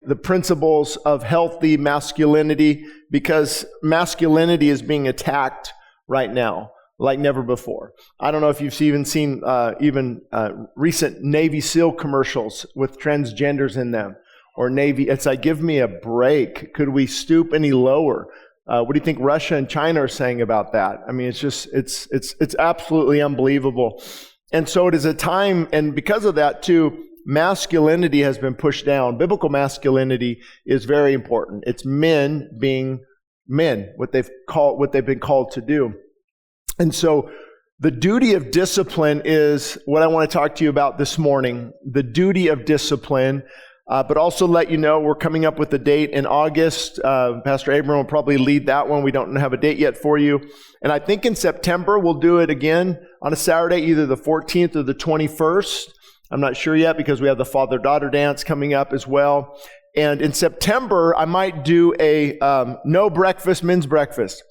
the principles of healthy masculinity, because masculinity is being attacked right now like never before. I don't know if you've even seen recent Navy SEAL commercials with transgenders in them, or Navy. It's like, give me a break. Could we stoop any lower? What do you think Russia and China are saying about that? I mean, it's absolutely unbelievable. And so it is a time, and because of that too, masculinity has been pushed down. Biblical masculinity is very important. It's men being men, what they've been called to do. And so the duty of discipline is what I want to talk to you about this morning. The duty of discipline, but also let you know we're coming up with a date in August. Pastor Abram will probably lead that one. We don't have a date yet for you. And I think in September we'll do it again on a Saturday, either the 14th or the 21st. I'm not sure yet because we have the father-daughter dance coming up as well. And in September, I might do a no breakfast, men's breakfast.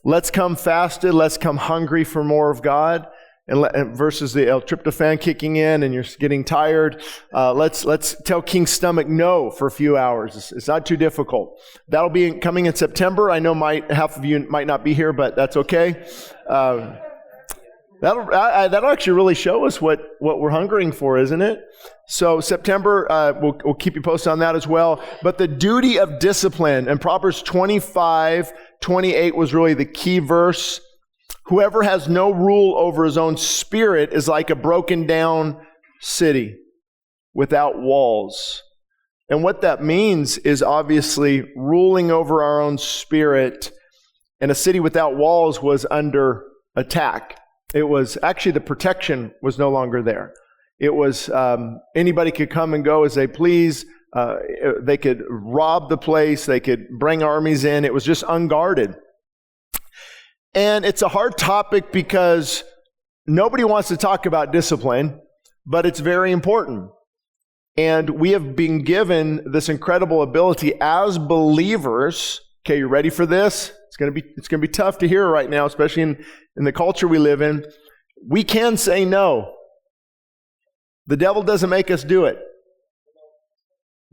Let's come fasted. Let's come hungry for more of God. And versus the L-tryptophan kicking in and you're getting tired. Let's tell King's stomach no for a few hours. It's not too difficult. That'll be coming in September. I know half of you might not be here, but that's okay. That'll actually really show us what we're hungering for, isn't it? So September, we'll keep you posted on that as well. But the duty of discipline, and Proverbs 25:28 was really the key verse. Whoever has no rule over his own spirit is like a broken down city without walls. And what that means is obviously ruling over our own spirit. And a city without walls was under attack. It was actually the protection was no longer there. It was anybody could come and go as they please. They could rob the place. They could bring armies in. It was just unguarded. And it's a hard topic because nobody wants to talk about discipline, but it's very important. And we have been given this incredible ability as believers. Okay, you ready for this? It's going to be tough to hear right now, especially in the culture we live in. We can say no. The devil doesn't make us do it.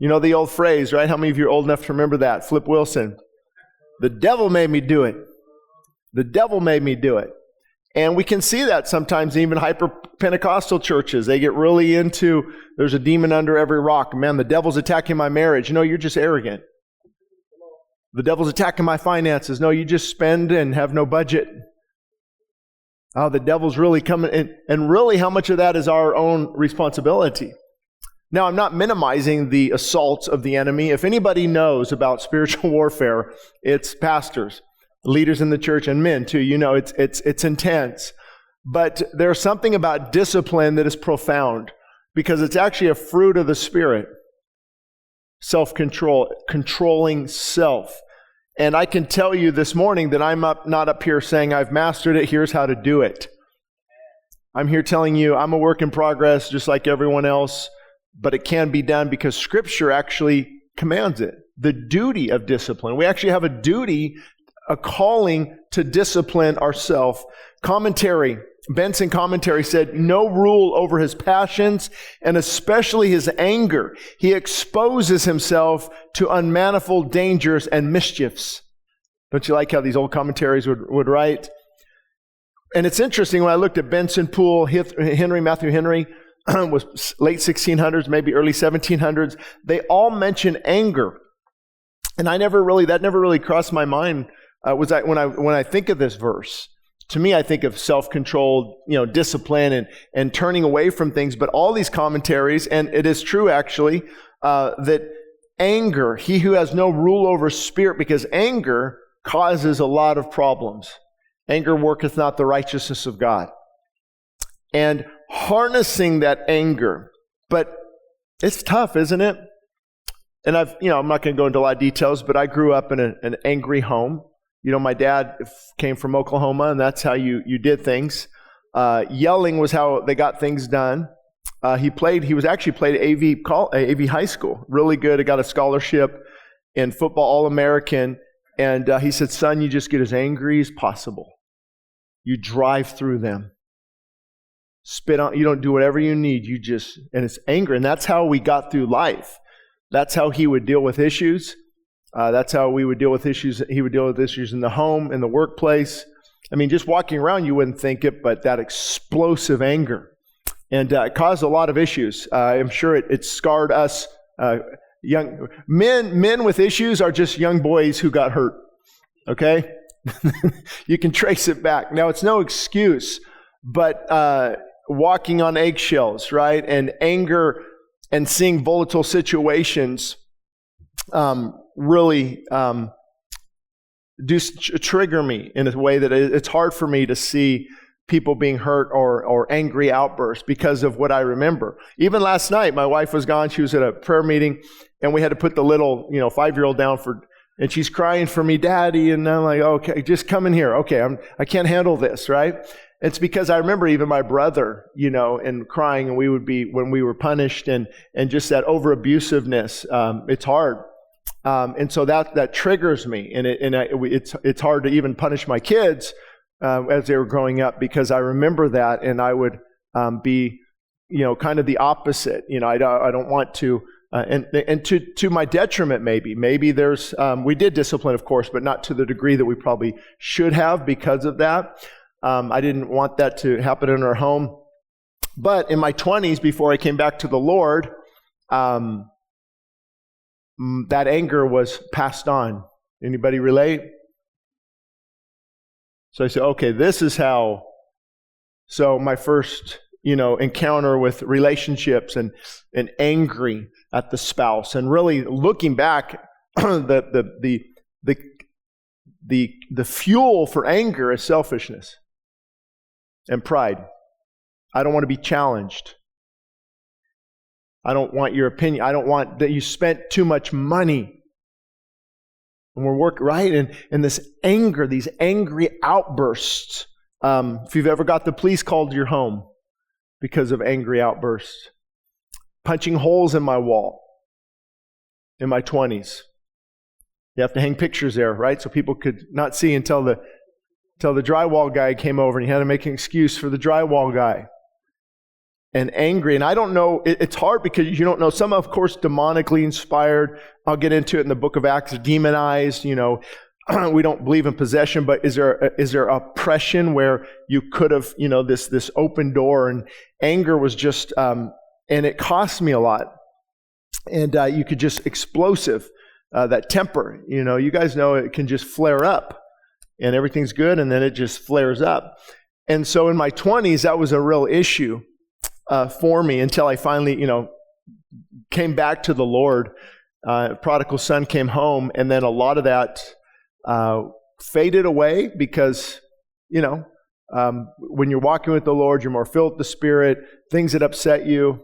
You know the old phrase, right? How many of you are old enough to remember that? Flip Wilson. The devil made me do it. The devil made me do it. And we can see that sometimes even hyper-Pentecostal churches. They get really into, there's a demon under every rock. Man, the devil's attacking my marriage. No, you're just arrogant. The devil's attacking my finances. No, you just spend and have no budget. Oh, the devil's really coming in. And really, how much of that is our own responsibility? Now, I'm not minimizing the assaults of the enemy. If anybody knows about spiritual warfare, it's pastors, leaders in the church, and men too. You know, it's intense. But there's something about discipline that is profound because it's actually a fruit of the Spirit. Self-control, controlling self. And I can tell you this morning that I'm not up here saying I've mastered it, here's how to do it. I'm here telling you I'm a work in progress just like everyone else, but it can be done because Scripture actually commands it. The duty of discipline. We actually have a duty, a calling to discipline ourselves. Benson commentary said, no rule over his passions and especially his anger. He exposes himself to unmanifold dangers and mischiefs. Don't you like how these old commentaries would write? And it's interesting when I looked at Benson, Poole, Matthew Henry, was late 1600s, maybe early 1700s. They all mention anger. And that never really crossed my mind. When I think of this verse, to me, I think of self-controlled, discipline and turning away from things. But all these commentaries, and it is true actually, that anger, he who has no rule over spirit, because anger causes a lot of problems. Anger worketh not the righteousness of God. And harnessing that anger, but it's tough, isn't it? And I'm not going to go into a lot of details, but I grew up in an angry home. My dad came from Oklahoma, and that's how you did things. Yelling was how they got things done. He actually played AV high school, really good. He got a scholarship in football, All-American. And he said, son, you just get as angry as possible. You drive through them. Spit on, you don't do whatever you need. And it's anger. And that's how we got through life. That's how he would deal with issues. That's how we would deal with issues. He would deal with issues in the home, in the workplace. I mean, just walking around, you wouldn't think it, but that explosive anger. And it caused a lot of issues. I'm sure it scarred us. Young men with issues are just young boys who got hurt. Okay? You can trace it back. Now, it's no excuse, but walking on eggshells, right? And anger and seeing volatile situations really trigger me in a way that it's hard for me to see people being hurt or angry outbursts because of what I remember. Even last night, my wife was gone. She was at a prayer meeting, and we had to put the little 5-year-old down and she's crying for me, Daddy, and I'm like, okay, just come in here. Okay, I can't handle this, right? It's because I remember even my brother, and crying, and we would be when we were punished, and just that over abusiveness. It's hard. And so that triggers me, and it's hard to even punish my kids as they were growing up, because I remember that, and I would be, kind of the opposite. I don't want to, and to my detriment. Maybe there's we did discipline, of course, but not to the degree that we probably should have because of that. I didn't want that to happen in our home. But in my 20s, before I came back to the Lord, that anger was passed on. Anybody relate? So I said, okay, this is how. So my first, encounter with relationships and angry at the spouse, and really looking back, the fuel for anger is selfishness and pride. I don't want to be challenged. I don't want your opinion. I don't want that you spent too much money. And we're working, right? And this anger, these angry outbursts. If you've ever got the police called to your home because of angry outbursts. Punching holes in my wall in my 20s. You have to hang pictures there, right? So people could not see until the drywall guy came over, and he had to make an excuse for the drywall guy. And angry. And I don't know, it's hard because you don't know. Some, of course, demonically inspired. I'll get into it in the book of Acts, demonized. We don't believe in possession, but is there oppression where you could have, this open door, and anger was just, and it cost me a lot. And you could just explosive, that temper, you guys know it can just flare up, and everything's good, and then it just flares up. And so in my 20s, that was a real issue for me until I finally, came back to the Lord. Prodigal son came home, and then a lot of that faded away because, when you're walking with the Lord, you're more filled with the Spirit. Things that upset you,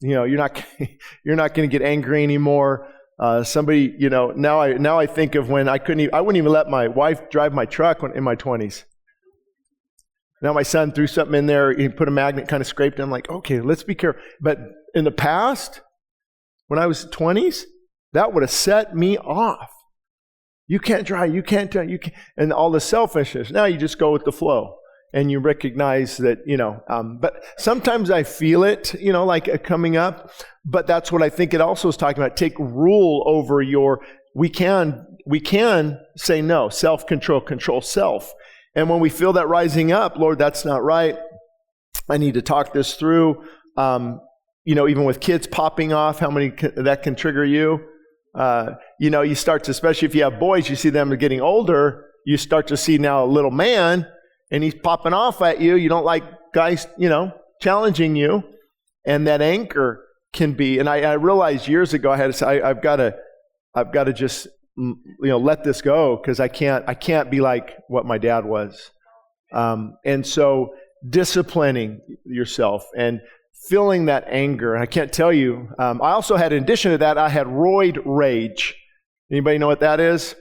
you're not going to get angry anymore. Somebody, now I think of when I wouldn't even let my wife drive my truck in my 20s. Now my son threw something in there, he put a magnet, kind of scraped it. I'm like, okay, let's be careful. But in the past, when I was 20s, that would have set me off. You can't drive, you can't, and all the selfishness. Now you just go with the flow, and you recognize that, but sometimes I feel it, like coming up, but that's what I think it also is talking about. Take rule over we can say no, self-control, control self. And when we feel that rising up, Lord, that's not right. I need to talk this through. Even with kids popping off, how many that can trigger you. You start to, especially if you have boys, you see them getting older, you start to see now a little man, and he's popping off at you. You don't like guys, challenging you. And that anger can be, and I realized years ago, I had to say, I've got to just, let this go, because I can't be like what my dad was. And so disciplining yourself and feeling that anger. And I can't tell you, I also had, in addition to that, I had roid rage. Anybody know what that is?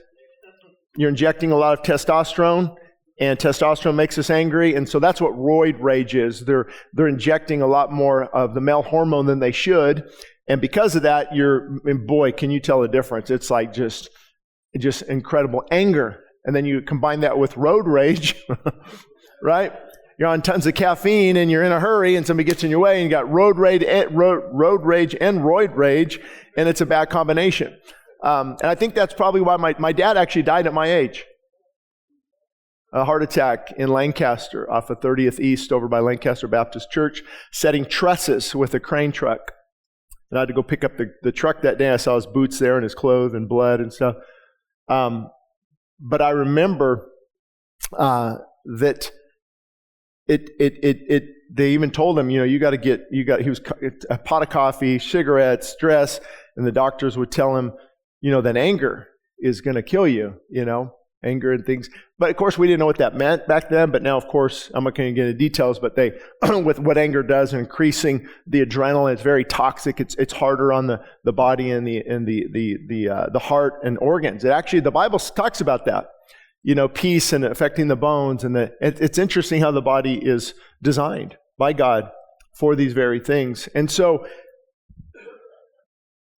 You're injecting a lot of testosterone, and testosterone makes us angry. And so that's what roid rage is. They're injecting a lot more of the male hormone than they should. And because of that, boy, can you tell the difference? It's like just incredible anger. And then you combine that with road rage, right? you're on tons of caffeine and you're in a hurry and somebody gets in your way and you got road rage and roid rage, and it's a bad combination. And I think that's probably why my dad actually died at my age. A heart attack in Lancaster off of 30th East over by Lancaster Baptist Church, setting trusses with a crane truck. And I had to go pick up the truck that day. I saw his boots there and his clothes and blood and stuff. But I remember that they even told him, he was a pot of coffee, cigarettes, stress, and the doctors would tell him, that anger is going to kill you, anger and things. But of course, we didn't know what that meant back then. But now, of course, I'm not going to get into details. But they, with what anger does, increasing the adrenaline, it's very toxic. It's harder on the body and the heart and organs. The Bible talks about that. Peace and affecting the bones, and it's interesting how the body is designed by God for these very things. And so,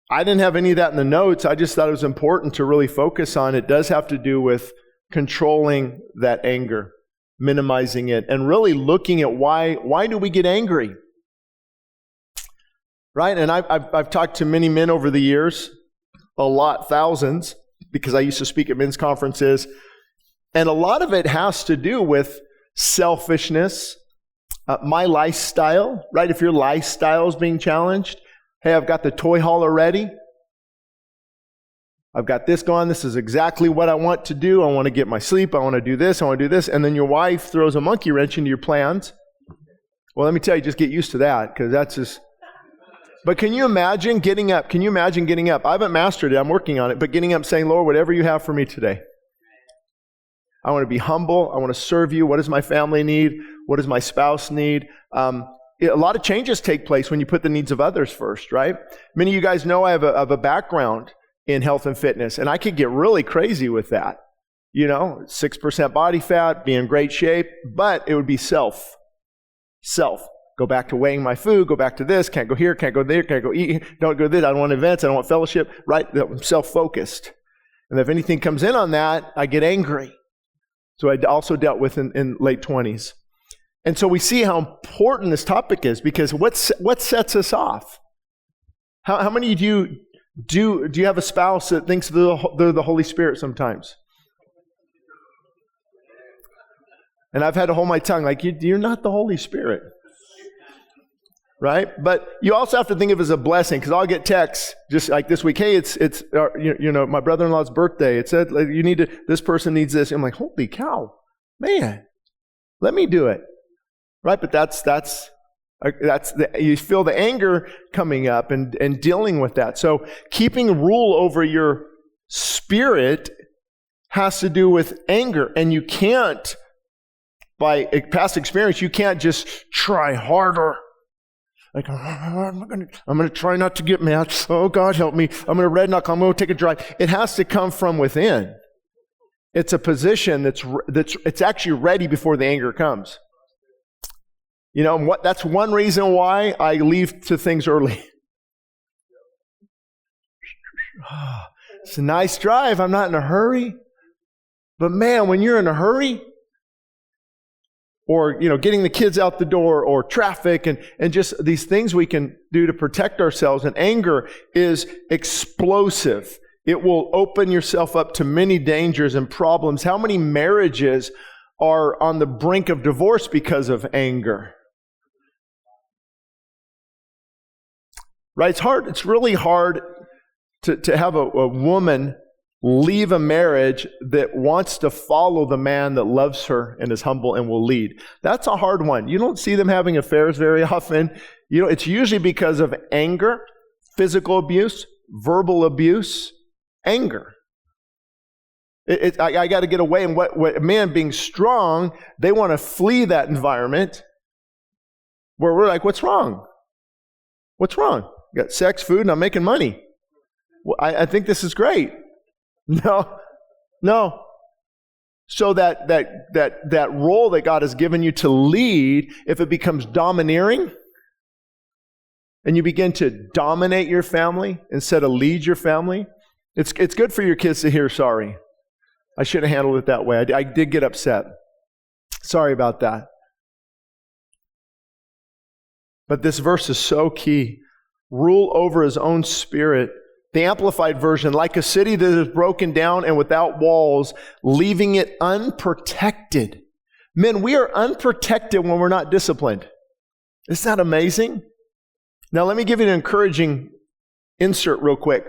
I didn't have any of that in the notes. I just thought it was important to really focus on. It does have to do with controlling that anger, minimizing it, and really looking at why do we get angry, right? And I've talked to many men over the years, a lot, thousands, because I used to speak at men's conferences, and a lot of it has to do with selfishness, my lifestyle, right? If your lifestyle is being challenged, hey, I've got the toy hauler ready. I've got this going. This is exactly what I want to do. I want to get my sleep. I want to do this. I want to do this. And then your wife throws a monkey wrench into your plans. Well, let me tell you, just get used to that, because that's just... But can you imagine getting up? I haven't mastered it. I'm working on it. But getting up saying, Lord, whatever you have for me today. I want to be humble. I want to serve you. What does my family need? What does my spouse need? A lot of changes take place when you put the needs of others first, right? Many of you guys know I have a background in health and fitness, and I could get really crazy with that. 6% body fat, be in great shape, but it would be self. Go back to weighing my food, go back to this, can't go here, can't go there, can't go eat, don't go to this, I don't want events, I don't want fellowship, right? I'm self-focused. And if anything comes in on that, I get angry. So I also dealt with in late 20s. And so we see how important this topic is, because what sets us off? How many of you do you have a spouse that thinks they're the Holy Spirit sometimes? And I've had to hold my tongue, like, you're not the Holy Spirit, right? But you also have to think of it as a blessing, because I'll get texts just like this week. Hey, it's my brother-in-law's birthday. It said this person needs this. I'm like, holy cow, man, let me do it. Right, but that's you feel the anger coming up and dealing with that. So keeping rule over your spirit has to do with anger, and you can't, by past experience, you can't just try harder. Like, I'm going to try not to get mad. Oh, God help me! I'm going to red knuckle. I'm going to take a drive. It has to come from within. It's a position it's actually ready before the anger comes. That's one reason why I leave to things early. It's a nice drive. I'm not in a hurry. But man, when you're in a hurry, or, getting the kids out the door, or traffic, and just these things we can do to protect ourselves, and anger is explosive. It will open yourself up to many dangers and problems. How many marriages are on the brink of divorce because of anger? Right? It's hard. It's really hard to have a woman leave a marriage that wants to follow the man that loves her and is humble and will lead. That's a hard one. You don't see them having affairs very often. It's usually because of anger, physical abuse, verbal abuse, anger. I got to get away. And what a man being strong, they want to flee that environment where we're like, what's wrong? What's wrong? Got sex, food, and I'm making money. Well, I think this is great. No. So that role that God has given you to lead, if it becomes domineering, and you begin to dominate your family instead of lead your family, it's good for your kids to hear sorry. I should have handled it that way. I did get upset. Sorry about that. But this verse is so key. Rule over his own spirit. The Amplified Version, like a city that is broken down and without walls, leaving it unprotected. Men, we are unprotected when we're not disciplined. Isn't that amazing? Now, let me give you an encouraging insert real quick.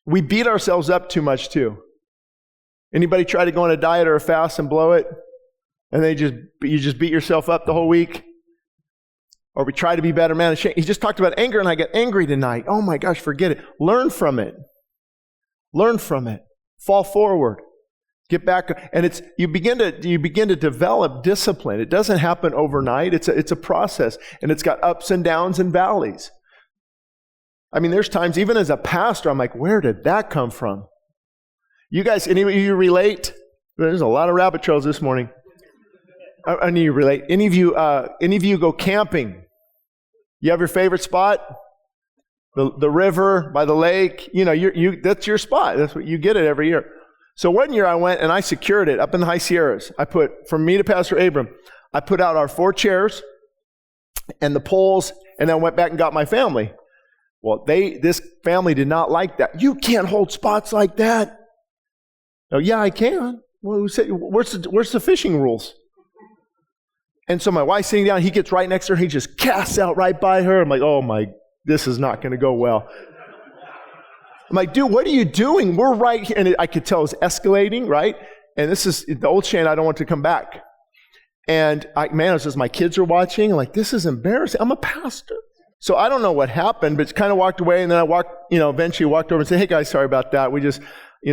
We beat ourselves up too much, too. Anybody try to go on a diet or a fast and blow it? And you just beat yourself up the whole week? Or we try to be better, man. He just talked about anger, and I got angry tonight. Oh my gosh, forget it. Learn from it. Learn from it. Fall forward. Get back, and you begin to develop discipline. It doesn't happen overnight. It's a process, and it's got ups and downs and valleys. I mean, there's times, even as a pastor, I'm like, where did that come from? You guys, any of you relate? There's a lot of rabbit trails this morning. Any of you relate? Any of you go camping? You have your favorite spot? The river, by the lake. You know, that's your spot. That's what you get it every year. So one year I went and I secured it up in the High Sierras. I put, from me to Pastor Abram, I put out our 4 chairs and the poles, and then went back and got my family. Well, this family did not like that. You can't hold spots like that. Oh, yeah, I can. Well, where's the fishing rules? And so my wife's sitting down, he gets right next to her, he just casts out right by her. I'm like, oh my, this is not going to go well. I'm like, dude, what are you doing? We're right here. And I could tell it was escalating, right? And this is the old Shane, I don't want to come back. And it was just my kids are watching. I'm like, this is embarrassing. I'm a pastor. So I don't know what happened, but kind of walked away. And then I eventually walked over and said, hey guys, sorry about that. We just, we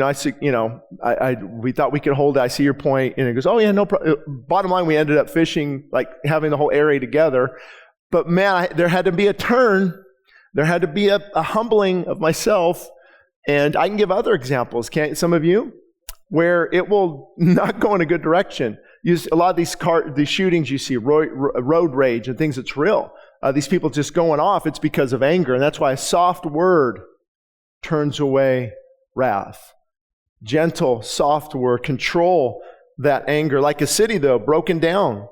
thought we could hold it. I see your point. And it goes, oh yeah, no problem. Bottom line, we ended up fishing, like having the whole area together. But man, there had to be a turn. There had to be a humbling of myself. And I can give other examples, can't some of you? Where it will not go in a good direction. A lot of these shootings you see, road rage and things, it's real. These people just going off, it's because of anger. And that's why a soft word turns away wrath. Gentle, soft word, control that anger. Like a city, though, broken down,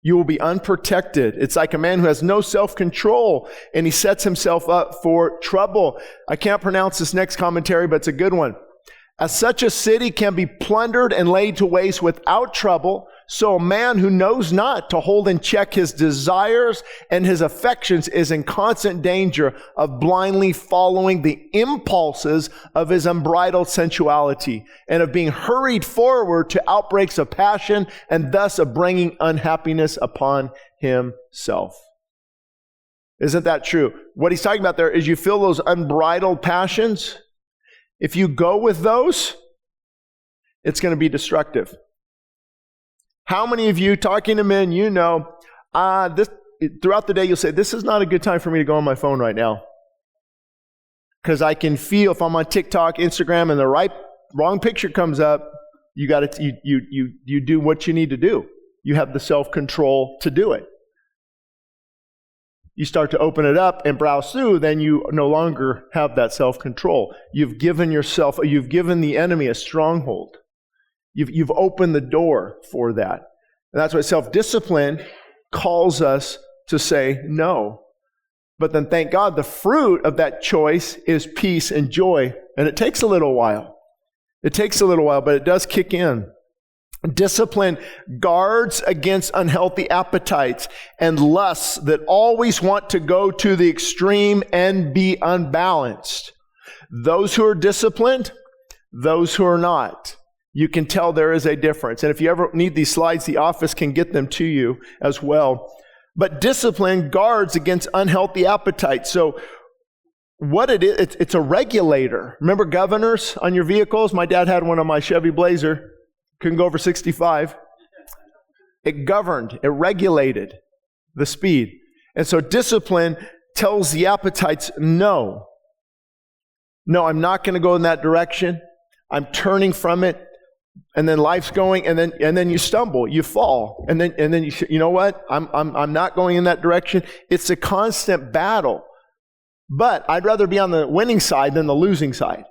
you will be unprotected. It's like a man who has no self-control, and he sets himself up for trouble. I can't pronounce this next commentary, but it's a good one. As such a city can be plundered and laid to waste without trouble, so a man who knows not to hold in check his desires and his affections is in constant danger of blindly following the impulses of his unbridled sensuality and of being hurried forward to outbreaks of passion and thus of bringing unhappiness upon himself. Isn't that true? What he's talking about there is you feel those unbridled passions. If you go with those, it's going to be destructive. How many of you, talking to men, throughout the day you'll say, this is not a good time for me to go on my phone right now. Because I can feel if I'm on TikTok, Instagram, and the wrong picture comes up, you do what you need to do. You have the self-control to do it. You start to open it up and browse through, then you no longer have that self-control. You've given the enemy a stronghold. You've opened the door for that. And that's why self-discipline calls us to say no. But then thank God the fruit of that choice is peace and joy. And it takes a little while. But it does kick in. Discipline guards against unhealthy appetites and lusts that always want to go to the extreme and be unbalanced. Those who are disciplined, those who are not. You can tell there is a difference. And if you ever need these slides, the office can get them to you as well. But discipline guards against unhealthy appetites. So what it is, it's a regulator. Remember governors on your vehicles? My dad had one on my Chevy Blazer. Couldn't go over 65. It governed, it regulated the speed. And so discipline tells the appetites, no, I'm not going to go in that direction. I'm turning from it. And then life's going, and then you stumble, you fall. And then you know what? I'm not going in that direction. It's a constant battle. But I'd rather be on the winning side than the losing side.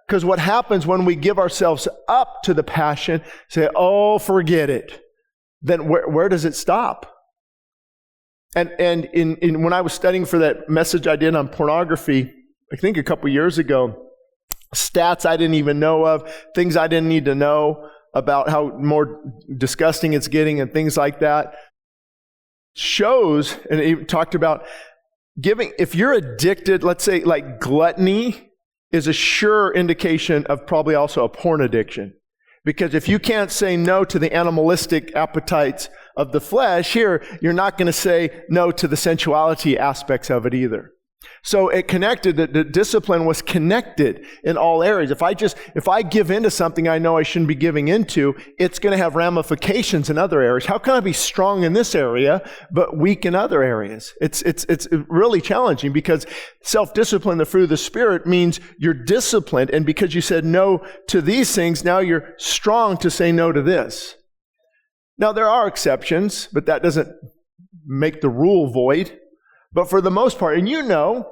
Because what happens when we give ourselves up to the passion, say, oh, forget it, then where does it stop? And in when I was studying for that message I did on pornography, I think a couple years ago, stats I didn't even know of, things I didn't need to know about how more disgusting it's getting and things like that, shows, and it talked about giving, if you're addicted, let's say like gluttony is a sure indication of probably also a porn addiction. Because if you can't say no to the animalistic appetites of the flesh, here, you're not going to say no to the sensuality aspects of it either. So it connected, the discipline was connected in all areas. If I give into something I know I shouldn't be giving into, it's going to have ramifications in other areas. How can I be strong in this area, but weak in other areas? It's really challenging, because self-discipline, the fruit of the Spirit, means you're disciplined, and because you said no to these things, now you're strong to say no to this. Now, there are exceptions, but that doesn't make the rule void. But for the most part, and you know,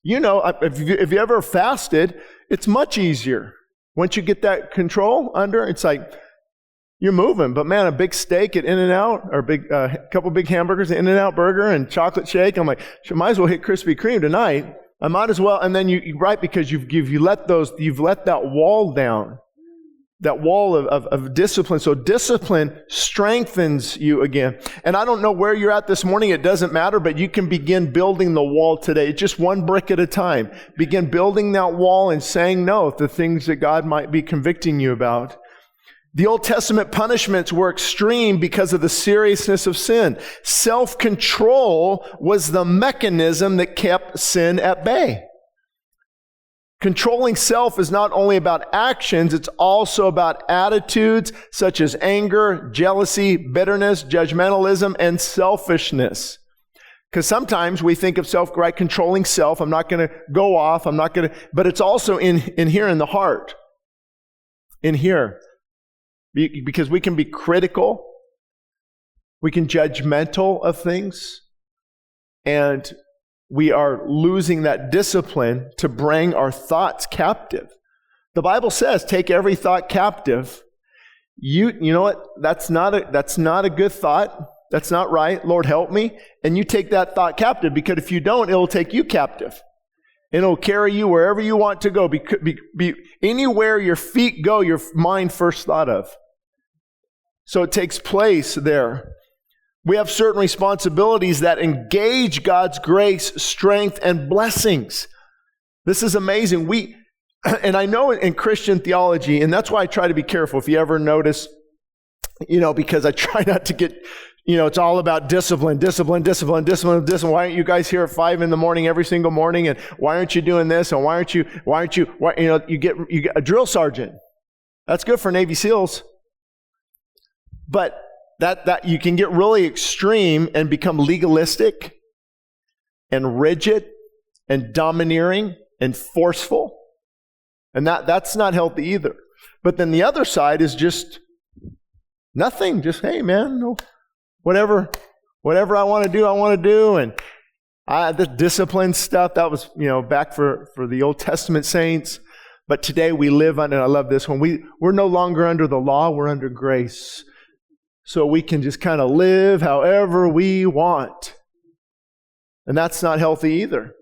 if you ever fasted, it's much easier. Once you get that control under, it's like you're moving. But man, a big steak at In-N-Out, or a couple big hamburgers at In-N-Out Burger and chocolate shake, I'm like, might as well hit Krispy Kreme tonight. I might as well. And then you right, because you've let that wall down. That wall of discipline. So discipline strengthens you again. And I don't know where you're at this morning. It doesn't matter, but you can begin building the wall today. Just one brick at a time. Begin building that wall and saying no to things that God might be convicting you about. The Old Testament punishments were extreme because of the seriousness of sin. Self-control was the mechanism that kept sin at bay. Controlling self is not only about actions, it's also about attitudes such as anger, jealousy, bitterness, judgmentalism, and selfishness. Because sometimes we think of self, right, controlling self, I'm not going to go off, but it's also in here in the heart. In here. Because we can be critical, we can judgmental of things, and we are losing that discipline to bring our thoughts captive. The Bible says, take every thought captive. You know what? That's not a good thought. That's not right. Lord, help me. And you take that thought captive, because if you don't, it'll take you captive. And it'll carry you wherever you want to go. Be anywhere your feet go, your mind first thought of. So it takes place there. We have certain responsibilities that engage God's grace, strength, and blessings. This is amazing. And I know in Christian theology, and that's why I try to be careful. If you ever notice, because I try not to get, it's all about discipline. Why aren't you guys here at 5 a.m. every single morning? And why aren't you doing this? And you get a drill sergeant. That's good for Navy SEALs. But that you can get really extreme and become legalistic and rigid and domineering and forceful. And that's not healthy either. But then the other side is just nothing. Just, hey man, no, whatever I want to do. And the discipline stuff, that was, back for the Old Testament saints. But today we live under, and I love this one, we're no longer under the law, we're under grace. So we can just kind of live however we want. And that's not healthy either.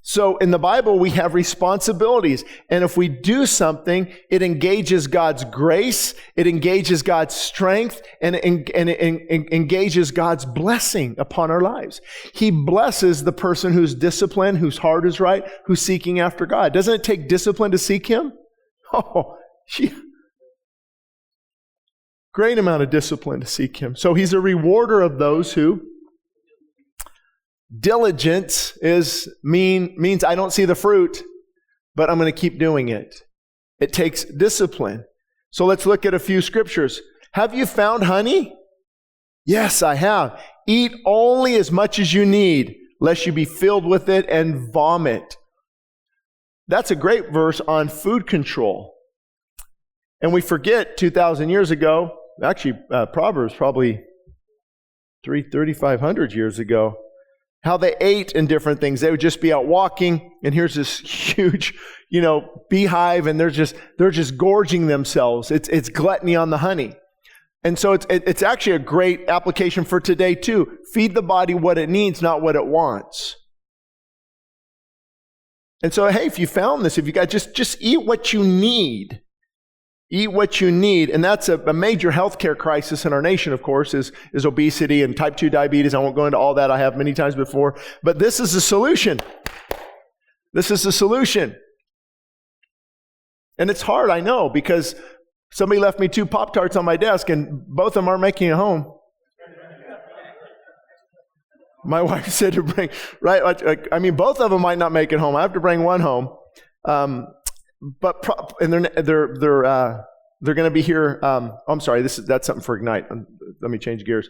So in the Bible, we have responsibilities. And if we do something, it engages God's grace, it engages God's strength, and it engages God's blessing upon our lives. He blesses the person who's disciplined, whose heart is right, who's seeking after God. Doesn't it take discipline to seek Him? Great amount of discipline to seek Him. So He's a rewarder of those who. Diligence means I don't see the fruit, but I'm going to keep doing it. It takes discipline. So let's look at a few scriptures. Have you found honey? Yes, I have. Eat only as much as you need, lest you be filled with it and vomit. That's a great verse on food control. And we forget 2,000 years ago, actually Proverbs probably 3,500 years ago, how they ate in different things. They would just be out walking, and here's this huge, beehive, and they're just gorging themselves. It's gluttony on the honey. And so it's actually a great application for today too. Feed the body what it needs, not what it wants. And so, hey, if you found this, if you got just eat what you need. Eat what you need. And that's a major healthcare crisis in our nation, of course, is obesity and type 2 diabetes. I won't go into all that. I have many times before. But this is the solution. This is the solution. And it's hard, I know, because somebody left me 2 Pop-Tarts on my desk, and both of them aren't making it home. My wife said to bring, right? I mean, both of them might not make it home. I have to bring one home. But they're going to be here. I'm sorry. That's something for Ignite. Let me change gears.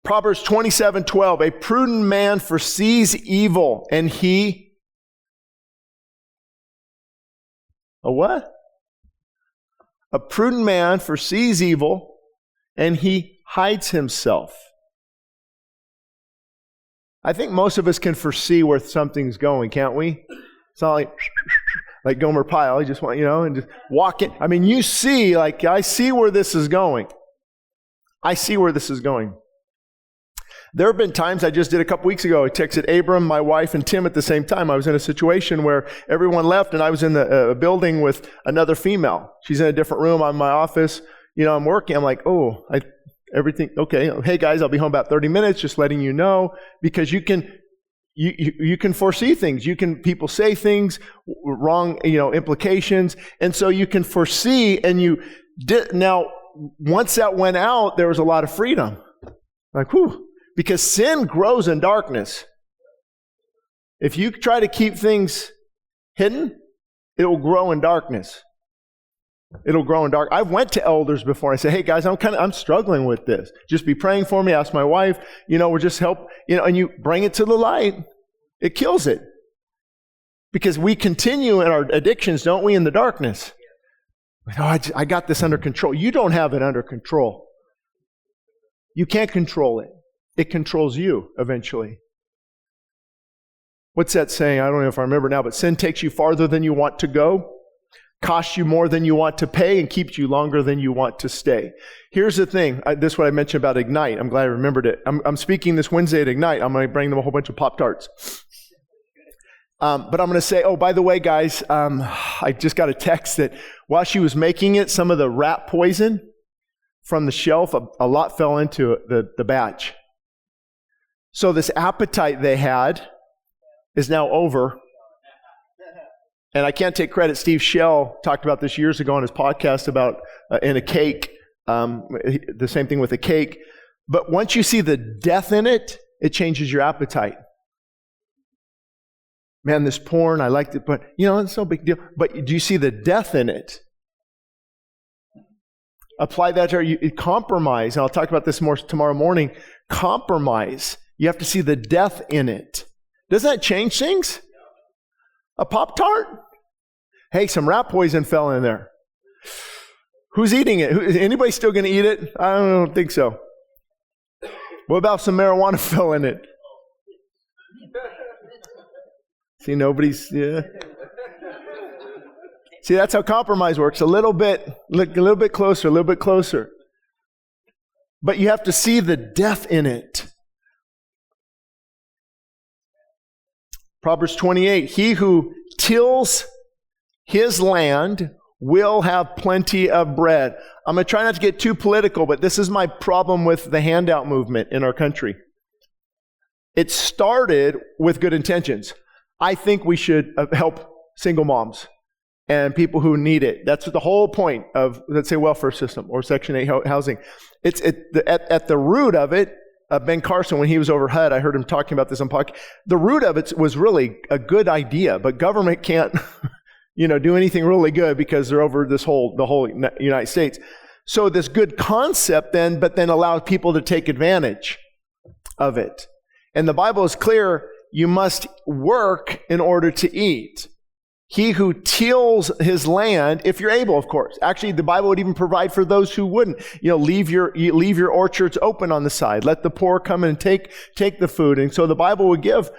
Proverbs 27:12. A prudent man foresees evil, and he. A what? A prudent man foresees evil, and he hides himself. I think most of us can foresee where something's going, can't we? It's not like Gomer Pyle. You just want, and just walk in. I mean, you see, I see where this is going. I see where this is going. There have been times, I just did a couple weeks ago, I texted Abram, my wife, and Tim at the same time. I was in a situation where everyone left, and I was in the building with another female. She's in a different room. I'm in my office. I'm working. I'm like, everything, okay. Hey, guys, I'll be home about 30 minutes, just letting you know, because you can foresee things. People say things, wrong, implications. And so you can foresee, and now, once that went out, there was a lot of freedom. Like, whew. Because sin grows in darkness. If you try to keep things hidden, it will grow in darkness. It'll grow in dark. I've went to elders before. I say, hey guys, I'm struggling with this. Just be praying for me. Ask my wife. We're just help. And you bring it to the light. It kills it. Because we continue in our addictions, don't we, in the darkness? I got this under control. You don't have it under control. You can't control it. It controls you eventually. What's that saying? I don't know if I remember now, but sin takes you farther than you want to go, costs you more than you want to pay, and keeps you longer than you want to stay. Here's the thing. This is what I mentioned about Ignite. I'm glad I remembered it. I'm speaking this Wednesday at Ignite. I'm going to bring them a whole bunch of Pop-Tarts. But I'm going to say, by the way, guys, I just got a text that while she was making it, some of the rat poison from the shelf, a lot fell into the batch. So this appetite they had is now over. And I can't take credit. Steve Shell talked about this years ago on his podcast about in a cake, the same thing with a cake. But once you see the death in it, it changes your appetite. Man, this porn, I liked it, but it's no big deal. But do you see the death in it? Apply that to you compromise. And I'll talk about this more tomorrow morning. Compromise. You have to see the death in it. Doesn't that change things? A Pop-Tart? Hey, some rat poison fell in there. Who's eating it? Anybody still going to eat it? I don't think so. What about some marijuana fell in it? See, nobody's, yeah. See, that's how compromise works. A little bit closer. But you have to see the death in it. Proverbs 28, he who tills his land will have plenty of bread. I'm going to try not to get too political, but this is my problem with the handout movement in our country. It started with good intentions. I think we should help single moms and people who need it. That's the whole point of, let's say, welfare system or Section 8 housing. It's at the root of it. Ben Carson, when he was over HUD, I heard him talking about this on podcast. The root of it was really a good idea, but government can't, do anything really good because they're over the whole United States. So this good concept but then allow people to take advantage of it. And the Bible is clear, you must work in order to eat. He who tills his land, if you're able, of course. Actually, the Bible would even provide for those who wouldn't. Leave your orchards open on the side. Let the poor come and take the food. And so the Bible would give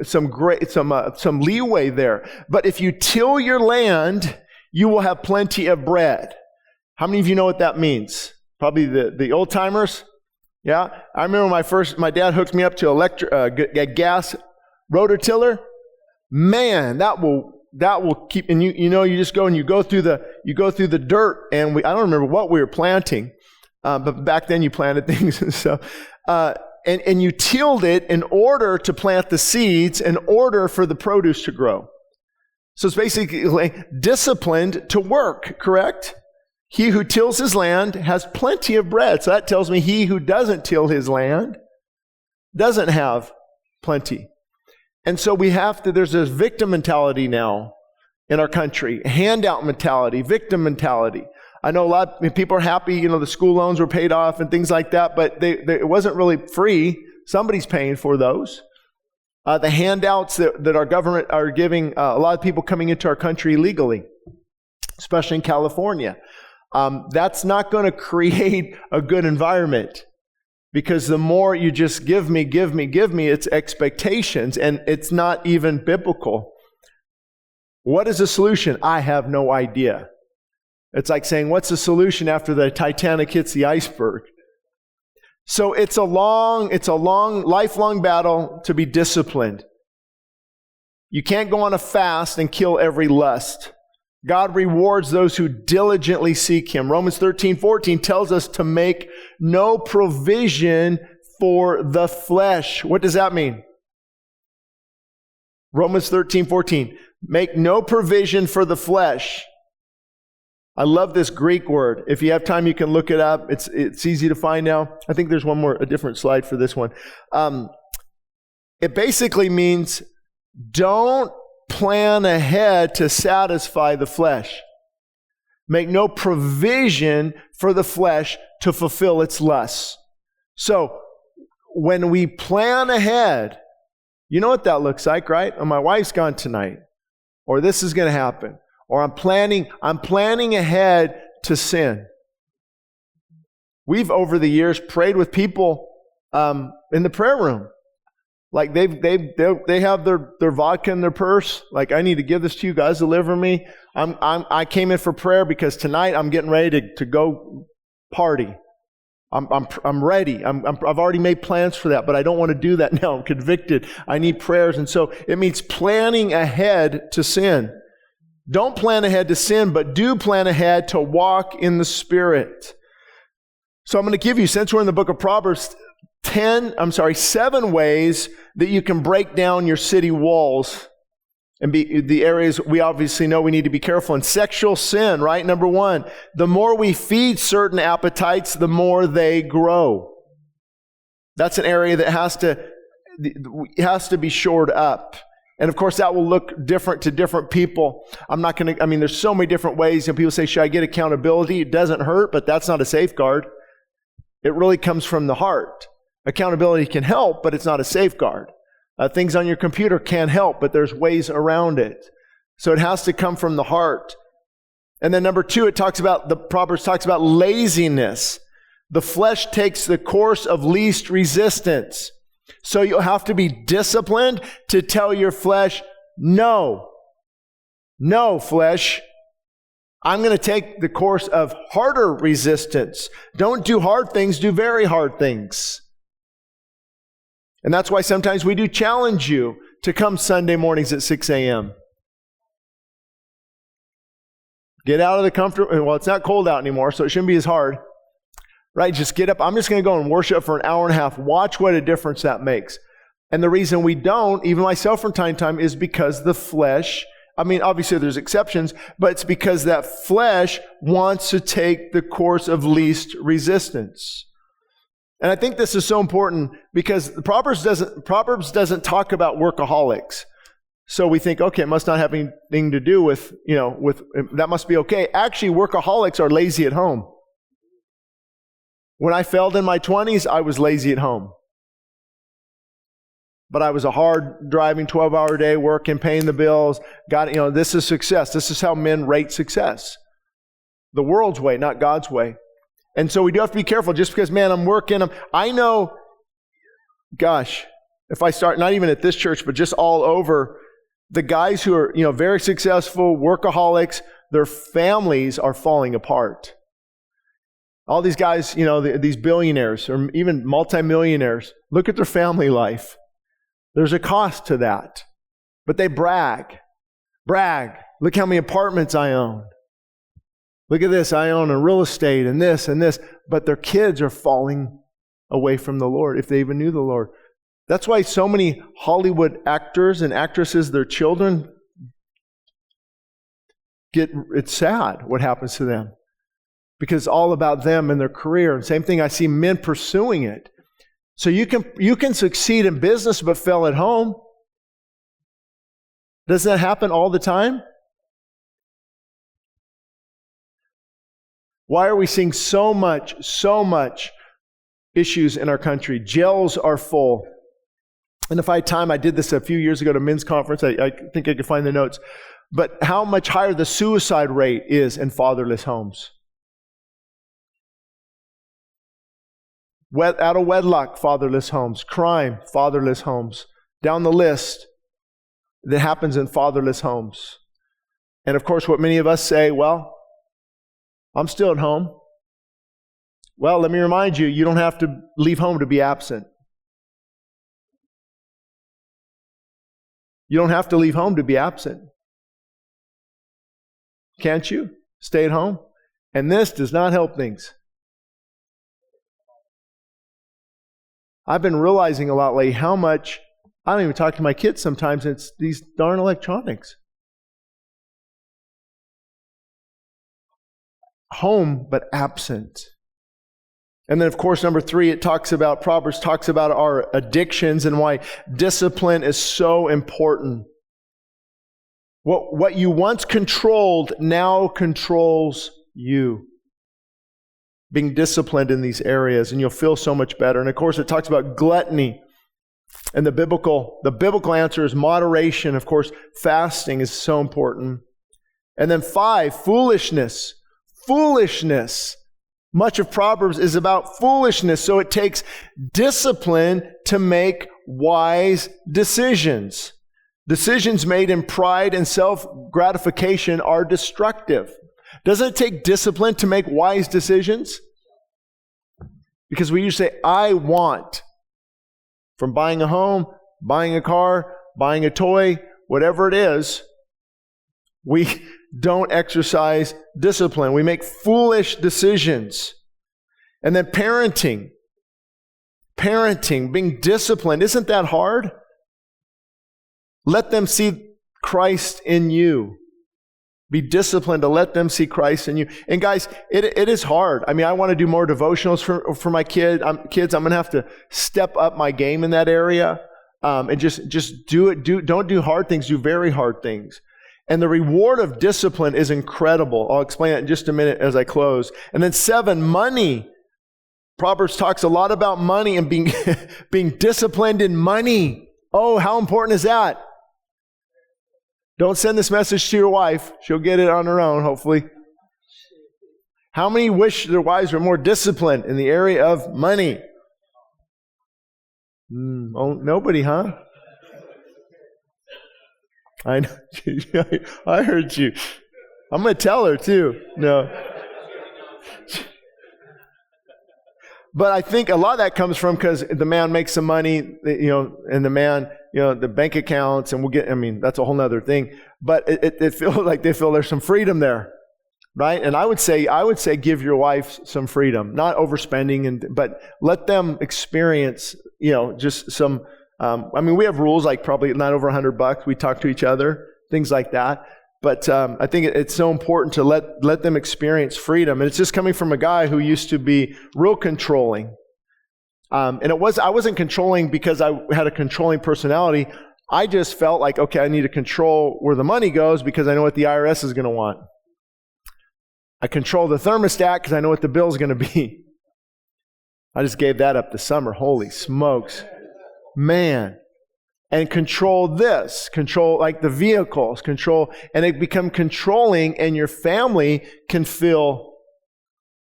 some leeway there. But if you till your land, you will have plenty of bread. How many of you know what that means? Probably the old timers. Yeah, I remember my dad hooked me up to a gas rototiller. Man, that will keep, and you just go and you go through the dirt, and I don't remember what we were planting, but back then you planted things and stuff, and you tilled it in order to plant the seeds, in order for the produce to grow. So it's basically disciplined to work, correct? He who tills his land has plenty of bread. So that tells me he who doesn't till his land doesn't have plenty. And so there's this victim mentality now in our country, handout mentality, victim mentality. I know people are happy, the school loans were paid off and things like that, but it wasn't really free. Somebody's paying for those. The handouts that our government are giving a lot of people coming into our country illegally, especially in California. That's not going to create a good environment, because the more you just give me, it's expectations, and it's not even biblical. What is the solution? I have no idea. It's like saying, what's the solution after the Titanic hits the iceberg? So it's a lifelong battle to be disciplined. You can't go on a fast and kill every lust. God rewards those who diligently seek Him. Romans 13:14 tells us to make no provision for the flesh. What does that mean? Romans 13:14. Make no provision for the flesh. I love this Greek word. If you have time, you can look it up. It's easy to find now. I think there's a different slide for this one. It basically means don't plan ahead to satisfy the flesh. Make no provision for the flesh to fulfill its lusts. So when we plan ahead, you know what that looks like, right? Oh, my wife's gone tonight, or this is going to happen, or I'm planning ahead to sin. We've over the years prayed with people in the prayer room. Like they have their vodka in their purse. Like, I need to give this to you guys, deliver me. I came in for prayer because tonight I'm getting ready to go party. I'm ready. I've already made plans for that, but I don't want to do that now. I'm convicted. I need prayers. And so it means planning ahead to sin. Don't plan ahead to sin, but do plan ahead to walk in the Spirit. So I'm going to give you, since we're in the book of Proverbs, 7 ways that you can break down your city walls and be the areas we obviously know we need to be careful in. Sexual sin, right? Number 1, the more we feed certain appetites, the more they grow. That's an area that has to be shored up. And of course, that will look different to different people. There's so many different ways. And people say, should I get accountability? It doesn't hurt, but that's not a safeguard. It really comes from the heart. Accountability can help, but it's not a safeguard. Things on your computer can help, but there's ways around it. So it has to come from the heart. And then number 2, Proverbs talks about laziness. The flesh takes the course of least resistance. So you'll have to be disciplined to tell your flesh, no, flesh. I'm going to take the course of harder resistance. Don't do hard things, do very hard things. And that's why sometimes we do challenge you to come Sunday mornings at 6 a.m. Get out of the comfort. Well, it's not cold out anymore, so it shouldn't be as hard. Right? Just get up. I'm just going to go and worship for an hour and a half. Watch what a difference that makes. And the reason we don't, even myself from time to time, is because the flesh, obviously there's exceptions, but it's because that flesh wants to take the course of least resistance. And I think this is so important because the Proverbs doesn't talk about workaholics. So we think, okay, it must not have anything to do with that must be okay. Actually, workaholics are lazy at home. When I failed in my 20s, I was lazy at home. But I was a hard driving 12-hour day, working, paying the bills. This is success. This is how men rate success. The world's way, not God's way. And so we do have to be careful. Just because, I'm working. I know, if I start, not even at this church, but just all over, the guys who are, very successful, workaholics, their families are falling apart. All these guys, these billionaires or even multimillionaires, look at their family life. There's a cost to that. But they brag. Look how many apartments I own. Look at this, I own a real estate and this and this. But their kids are falling away from the Lord, if they even knew the Lord. That's why so many Hollywood actors and actresses, their children, it's sad what happens to them. Because it's all about them and their career. And same thing, I see men pursuing it. So you can succeed in business but fail at home. Doesn't that happen all the time? Why are we seeing so much issues in our country? Jails are full. And if I had time, I did this a few years ago at a men's conference. I think I could find the notes. But how much higher the suicide rate is in fatherless homes. Out of wedlock, fatherless homes. Crime, fatherless homes. Down the list that happens in fatherless homes. And of course, what many of us say, well, I'm still at home. Well, let me remind you, you don't have to leave home to be absent. You don't have to leave home to be absent. Can't you? Stay at home. And this does not help things. I've been realizing a lot lately how much, I don't even talk to my kids sometimes, it's these darn electronics. Home, but absent. And then, of course, number 3, Proverbs talks about our addictions and why discipline is so important. What you once controlled now controls you. Being disciplined in these areas, and you'll feel so much better. And of course, it talks about gluttony. And the biblical answer is moderation. Of course, fasting is so important. And then 5, foolishness. Foolishness. Much of Proverbs is about foolishness, so it takes discipline to make wise decisions. Decisions made in pride and self-gratification are destructive. Doesn't it take discipline to make wise decisions? Because we usually say, I want. From buying a home, buying a car, buying a toy, whatever it is, we don't exercise discipline. We make foolish decisions. And then parenting, being disciplined, isn't that hard? Let them see Christ in you. Be disciplined to let them see Christ in you. And guys, it is hard. I mean, I want to do more devotionals for my kids. I'm going to have to step up my game in that area. And just do it. Don't do hard things. Do very hard things. And the reward of discipline is incredible. I'll explain that in just a minute as I close. And then 7, money. Proverbs talks a lot about money and being disciplined in money. Oh, how important is that? Don't send this message to your wife. She'll get it on her own, hopefully. How many wish their wives were more disciplined in the area of money? Oh, nobody, huh? I know. I heard you. I'm going to tell her too. No. But I think a lot of that comes from because the man makes some money, and the man, the bank accounts, and that's a whole nother thing. But it feels like they feel there's some freedom there, right? And I would say give your wife some freedom, not overspending, but let them experience, just some. We have rules like probably not over $100. We talk to each other, things like that. But I think it's so important to let them experience freedom. And it's just coming from a guy who used to be real controlling. And I wasn't controlling because I had a controlling personality. I just felt like, okay, I need to control where the money goes because I know what the IRS is going to want. I control the thermostat because I know what the bill is going to be. I just gave that up this summer. Holy smokes. Man. And control like the vehicles, and it become controlling, and your family can feel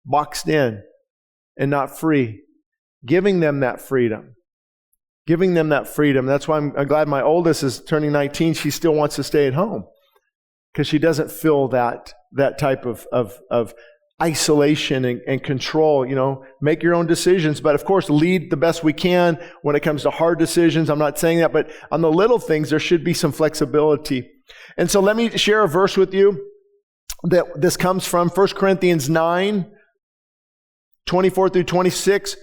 boxed in and not free. Giving them that freedom. That's why I'm glad my oldest is turning 19. She still wants to stay at home because she doesn't feel that type of isolation and control. Make your own decisions, but of course lead the best we can when it comes to hard decisions. I'm not saying that, but on the little things, there should be some flexibility. And so let me share a verse with you that this comes from 1 Corinthians 9, 24 through 26.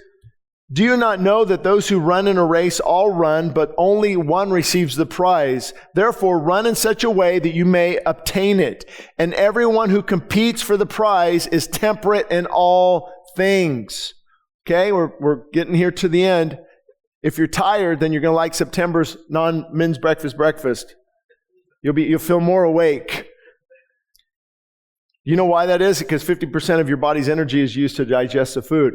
Do you not know that those who run in a race all run, but only one receives the prize? Therefore, run in such a way that you may obtain it. And everyone who competes for the prize is temperate in all things. Okay, we're getting here to the end. If you're tired, then you're going to like September's non-men's breakfast. You'll feel more awake. You know why that is? Because 50% of your body's energy is used to digest the food.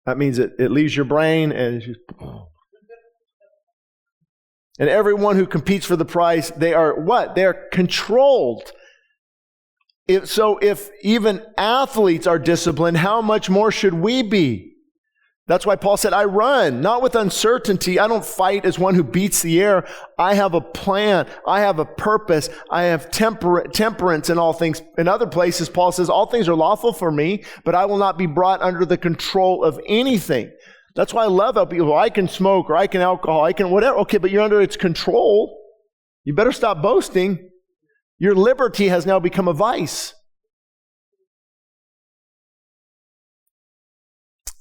That means it leaves your brain and everyone who competes for the prize, they are what? They are controlled. So if even athletes are disciplined, how much more should we be? That's why Paul said, I run, not with uncertainty. I don't fight as one who beats the air. I have a plan. I have a purpose. I have temperance in all things. In other places, Paul says, all things are lawful for me, but I will not be brought under the control of anything. That's why I love how people, I can smoke or I can alcohol, I can whatever. Okay, but you're under its control. You better stop boasting. Your liberty has now become a vice.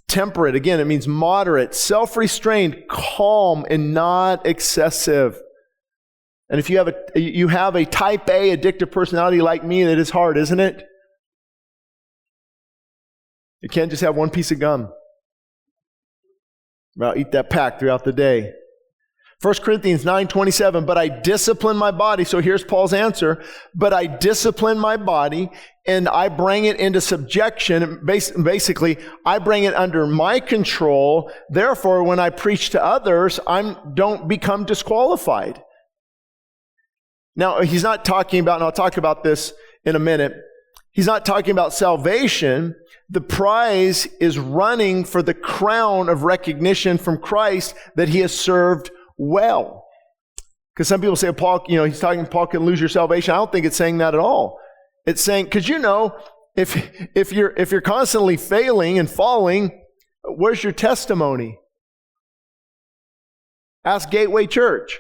Temperate, again, it means moderate, self-restrained, calm, and not excessive. And if you have a type A addictive personality like me, that is hard, isn't it? You can't just have one piece of gum. Well, eat that pack throughout the day. 1 Corinthians 9:27, but I discipline my body. So here's Paul's answer. But I discipline my body and I bring it into subjection. Basically, I bring it under my control. Therefore, when I preach to others, I don't become disqualified. Now, he's not talking about, and I'll talk about this in a minute, he's not talking about salvation. The prize is running for the crown of recognition from Christ that he has served well. Because some people say, Paul, he's talking, Paul can lose your salvation. I don't think it's saying that at all. It's saying, because if you're constantly failing and falling, where's your testimony? Ask Gateway Church.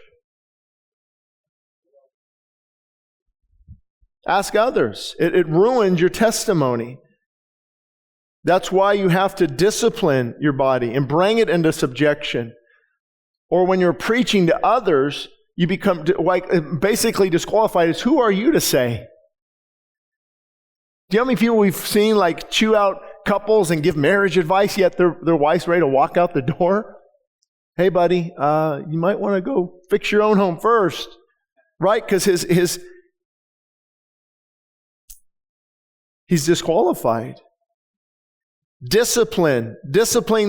Ask others. It ruins your testimony. That's why you have to discipline your body and bring it into subjection. Or when you're preaching to others, you become basically disqualified as who are you to say? Do you know how many people we've seen chew out couples and give marriage advice, yet their wife's ready to walk out the door? Hey, buddy, you might want to go fix your own home first, right? Because he's disqualified. Disciplining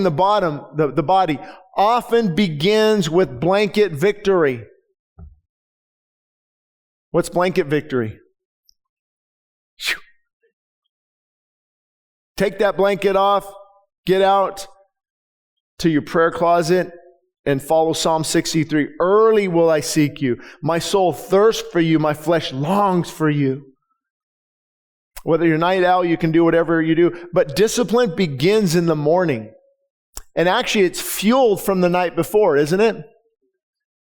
the body often begins with blanket victory. What's blanket victory? Take that blanket off, get out to your prayer closet and follow Psalm 63. Early will I seek you. My soul thirsts for you. My flesh longs for you. Whether you're a night owl, you can do whatever you do. But discipline begins in the morning. And actually, it's fueled from the night before, isn't it?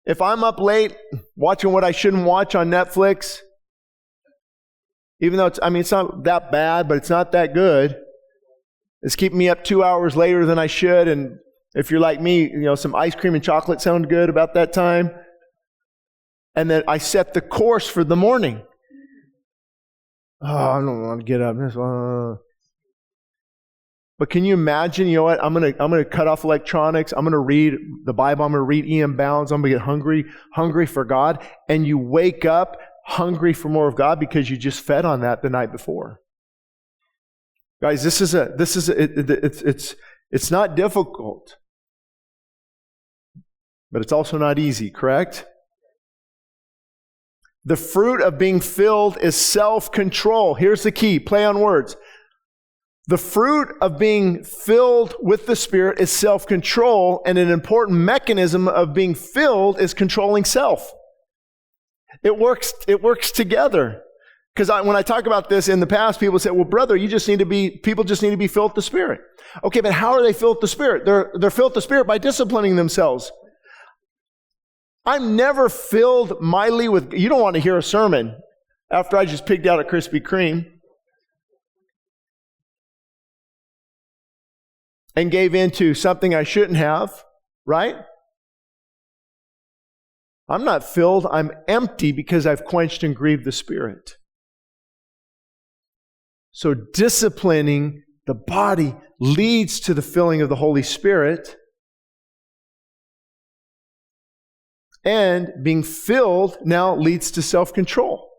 If I'm up late watching what I shouldn't watch on Netflix, even though it's not that bad, but it's not that good. It's keeping me up 2 hours later than I should. And if you're like me, some ice cream and chocolate sound good about that time. And then I set the course for the morning. Oh, I don't want to get up. But can you imagine, what? I'm gonna cut off electronics. I'm gonna read the Bible. I'm gonna read E.M. Bounds. I'm gonna get hungry for God. And you wake up hungry for more of God because you just fed on that the night before. Guys, it's not difficult, but it's also not easy, correct? The fruit of being filled is self-control. Here's the key, play on words. The fruit of being filled with the Spirit is self-control, and an important mechanism of being filled is controlling self. It works together. Because when I talk about this in the past, people say, well, brother, people just need to be filled with the Spirit. Okay, but how are they filled with the Spirit? They're filled with the Spirit by disciplining themselves. I'm never filled mightily with, you don't want to hear a sermon after I just picked out a Krispy Kreme and gave into something I shouldn't have, right? I'm not filled, I'm empty because I've quenched and grieved the Spirit. So disciplining the body leads to the filling of the Holy Spirit. And being filled now leads to self-control.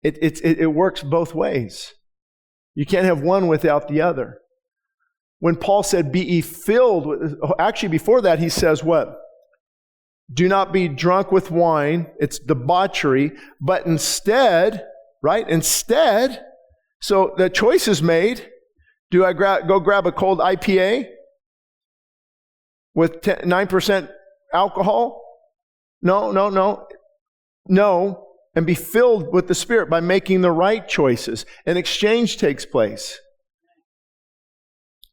It works both ways. You can't have one without the other. When Paul said, be ye filled, actually before that he says what? Do not be drunk with wine, it's debauchery, but instead, right? Instead, so the choice is made. Do I go grab a cold IPA with 9% alcohol? No. And be filled with the Spirit by making the right choices. An exchange takes place.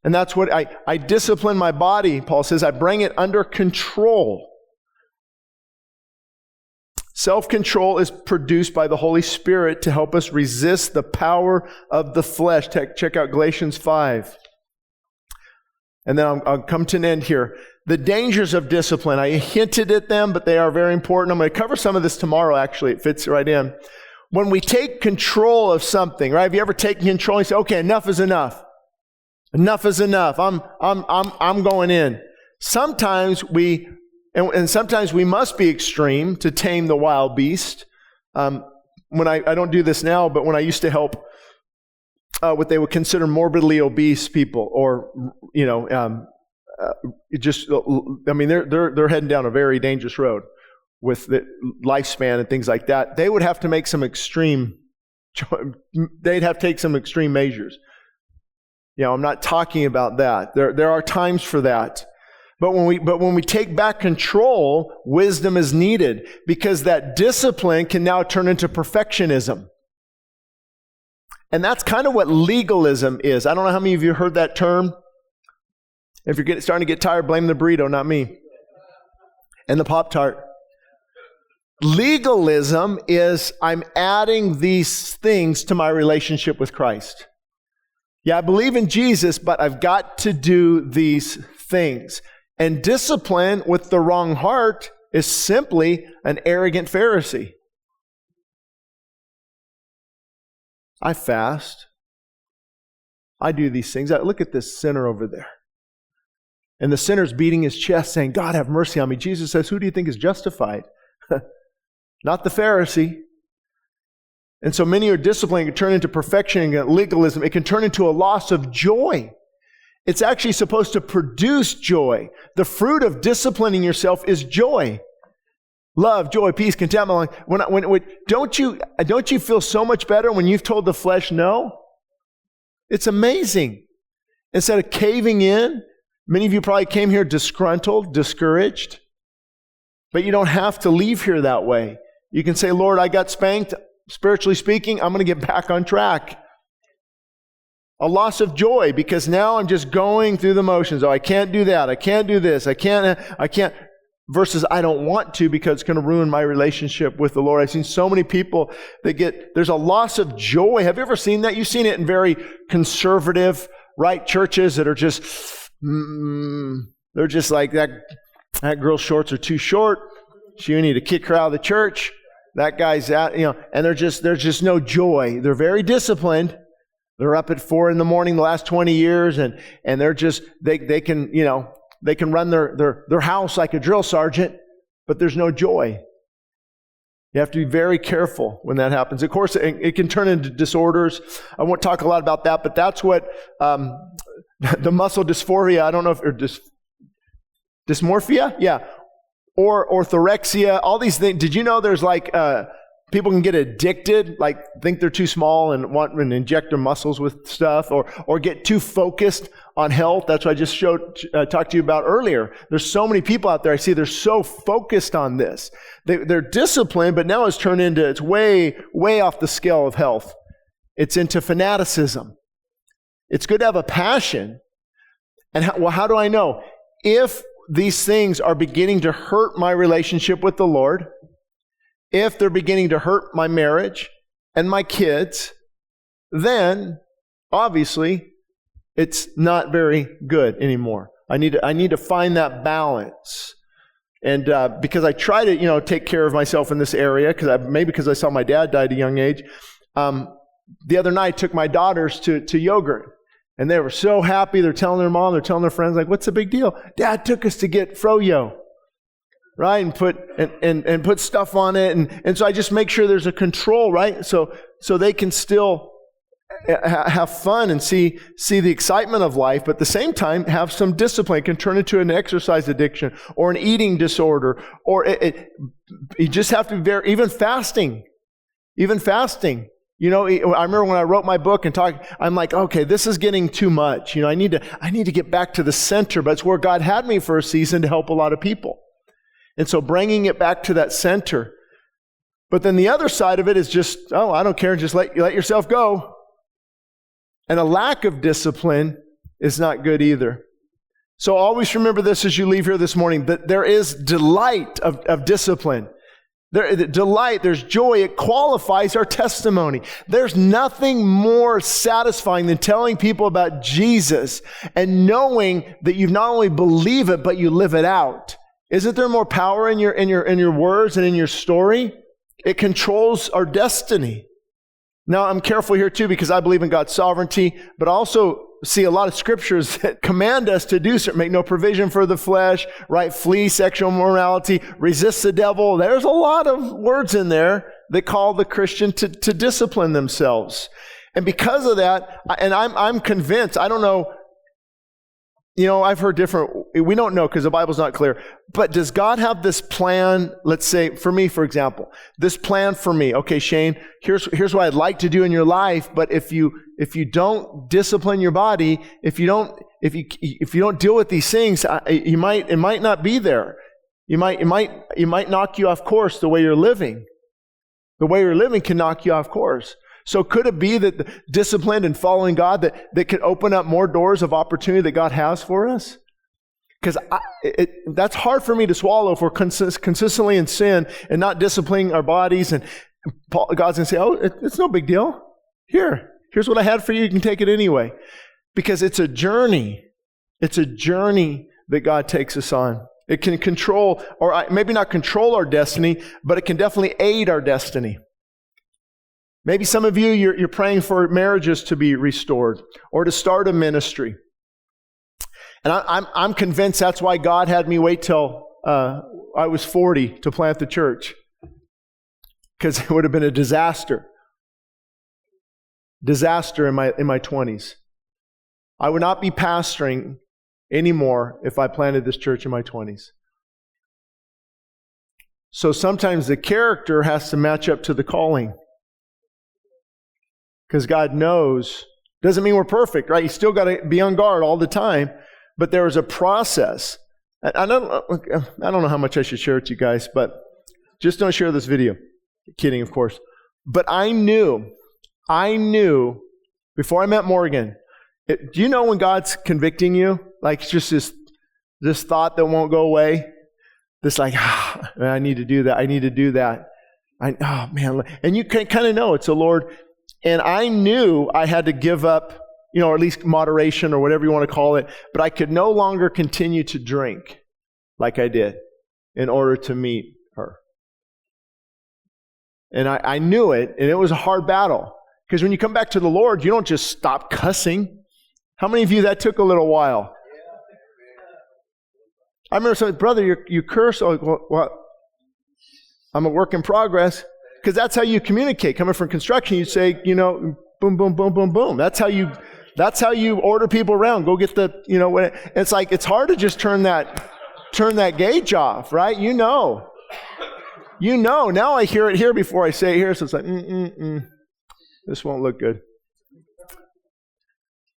And that's what I discipline my body, Paul says. I bring it under control. Self-control is produced by the Holy Spirit to help us resist the power of the flesh. Check out Galatians 5. And then I'll come to an end here. The dangers of discipline. I hinted at them, but they are very important. I'm going to cover some of this tomorrow, actually. It fits right in. When we take control of something, right? Have you ever taken control and say, okay, enough is enough. Enough is enough. I'm going in. Sometimes sometimes we must be extreme to tame the wild beast. When I don't do this now, but when I used to help what they would consider morbidly obese people, or they're heading down a very dangerous road with the lifespan and things like that. They would have to make some extreme. They'd have to take some extreme measures. I'm not talking about that. There are times for that. But when we take back control, wisdom is needed, because that discipline can now turn into perfectionism. And that's kind of what legalism is. I don't know how many of you have heard that term. If you're starting to get tired, blame the burrito, not me. And the Pop-Tart. Legalism is I'm adding these things to my relationship with Christ. Yeah, I believe in Jesus, but I've got to do these things. And discipline with the wrong heart is simply an arrogant Pharisee. I fast. I do these things. Look at this sinner over there. And the sinner's beating his chest saying, God, have mercy on me. Jesus says, who do you think is justified? Not the Pharisee. And so many are disciplined. It can turn into perfection and legalism. It can turn into a loss of joy. It's actually supposed to produce joy. The fruit of disciplining yourself is joy. Love, joy, peace, contentment. Don't you feel so much better when you've told the flesh no? It's amazing. Instead of caving in, many of you probably came here disgruntled, discouraged. But you don't have to leave here that way. You can say, Lord, I got spanked. Spiritually speaking, I'm going to get back on track. A loss of joy, because now I'm just going through the motions. Oh, I can't do that. I can't do this. I can't. Versus I don't want to, because it's going to ruin my relationship with the Lord. I've seen so many people there's a loss of joy. Have you ever seen that? You've seen it in very conservative, right, churches that are just, they're just like, that girl's shorts are too short. You need to kick her out of the church. That guy's out, and there's just no joy. They're very disciplined. They're up at 4 a.m. the last 20 years, and they're just, they can run their house like a drill sergeant, but there's no joy. You have to be very careful when that happens. Of course, it can turn into disorders. I won't talk a lot about that, but that's what the muscle dysphoria, I don't know if, or dysmorphia? Yeah. Or orthorexia, all these things. Did you know there's like People can get addicted, like think they're too small and want to inject their muscles with stuff, or get too focused on health. That's what I just talked to you about earlier. There's so many people out there I see, they're so focused on this. They're disciplined, but now it's turned into, it's way, way off the scale of health. It's into fanaticism. It's good to have a passion. And how do I know? If these things are beginning to hurt my relationship with the Lord, if they're beginning to hurt my marriage and my kids, then obviously it's not very good anymore. I need to find that balance. And because I try to, take care of myself in this area, because I saw my dad die at a young age. The other night, I took my daughters to yogurt, and they were so happy. They're telling their mom, they're telling their friends, like, "What's the big deal? Dad took us to get froyo." Right, and put stuff on it, and so I just make sure there's a control, right? So they can still have fun and see the excitement of life, but at the same time have some discipline. It can turn into an exercise addiction or an eating disorder, or you just have to be even fasting. I remember when I wrote my book and talked, I'm like, okay, this is getting too much. I need to get back to the center, but it's where God had me for a season to help a lot of people. And so bringing it back to that center. But then the other side of it is just, I don't care, just let yourself go. And a lack of discipline is not good either. So always remember this as you leave here this morning, that there is delight of discipline. There's joy. It qualifies our testimony. There's nothing more satisfying than telling people about Jesus and knowing that you not only believe it, but you live it out. Isn't there more power in your words and in your story? It controls our destiny. Now, I'm careful here too, because I believe in God's sovereignty, but also see a lot of scriptures that command us to do certain, make no provision for the flesh, right? Flee sexual immorality, resist the devil. There's a lot of words in there that call the Christian to discipline themselves. And because of that, and I'm convinced, I don't know, I've heard we don't know because the Bible's not clear, but does God have this plan, let's say, for me, for example, this plan for me? Okay, Shane, here's what I'd like to do in your life, but if you don't discipline your body, if you don't deal with these things, it might not be there. You might knock you off course the way you're living. The way you're living can knock you off course. So could it be that disciplined and following God that could open up more doors of opportunity that God has for us? Because that's hard for me to swallow if we're consistently in sin and not disciplining our bodies. And God's going to say, it's no big deal. Here's what I had for you. You can take it anyway. Because it's a journey. It's a journey that God takes us on. It can control, or maybe not control our destiny, but it can definitely aid our destiny. Maybe some of you're praying for marriages to be restored or to start a ministry. And I'm convinced that's why God had me wait till I was 40 to plant the church. Because it would have been a disaster. Disaster in my 20s. I would not be pastoring anymore if I planted this church in my 20s. So sometimes the character has to match up to the calling. Because God knows, doesn't mean we're perfect, right? You still got to be on guard all the time, but there is a process. I don't know how much I should share with you guys, but just don't share this video. Kidding, of course. But I knew before I met Morgan. Do you know when God's convicting you? Like it's just this thought that won't go away. This like, I need to do that. I need to do that. Oh man, and you can kind of know it's the Lord. And I knew I had to give up, or at least moderation or whatever you want to call it, but I could no longer continue to drink like I did in order to meet her. And I knew it, and it was a hard battle. Because when you come back to the Lord, you don't just stop cussing. How many of you that took a little while? I remember saying, brother, you curse. Oh, well, I'm a work in progress. Because that's how you communicate. Coming from construction, you say, boom, boom, boom, boom, boom. That's how you order people around. Go get the, it's like, it's hard to just turn that gauge off, right? Now I hear it here before I say it here, so it's like, this won't look good.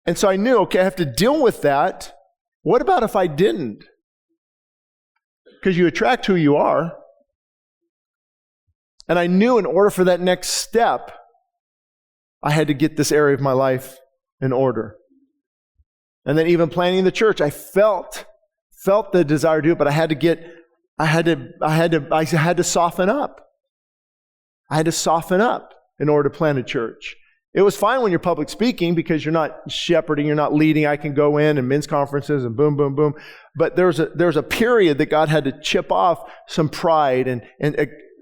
And so I knew, okay, I have to deal with that. What about if I didn't? Because you attract who you are. And I knew in order for that next step, I had to get this area of my life in order. And then even planning the church, I felt the desire to do it, but I had to soften up. I had to soften up in order to plant a church. It was fine when you're public speaking because you're not shepherding, you're not leading. I can go in and men's conferences and boom, boom, boom. But there's a period that God had to chip off some pride and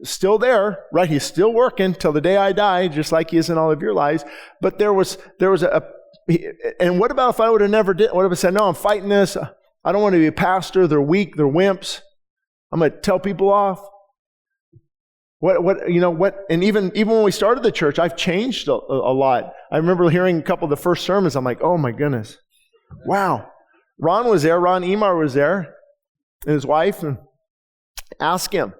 still there, right? He's still working till the day I die, just like he is in all of your lives. But there was and what about if I would have never did? What if I said, no, I'm fighting this. I don't want to be a pastor. They're weak. They're wimps. I'm going to tell people off. And even when we started the church, I've changed a lot. I remember hearing a couple of the first sermons. I'm like, oh my goodness. Wow. Ron was there. Ron Emar was there and his wife. And ask him.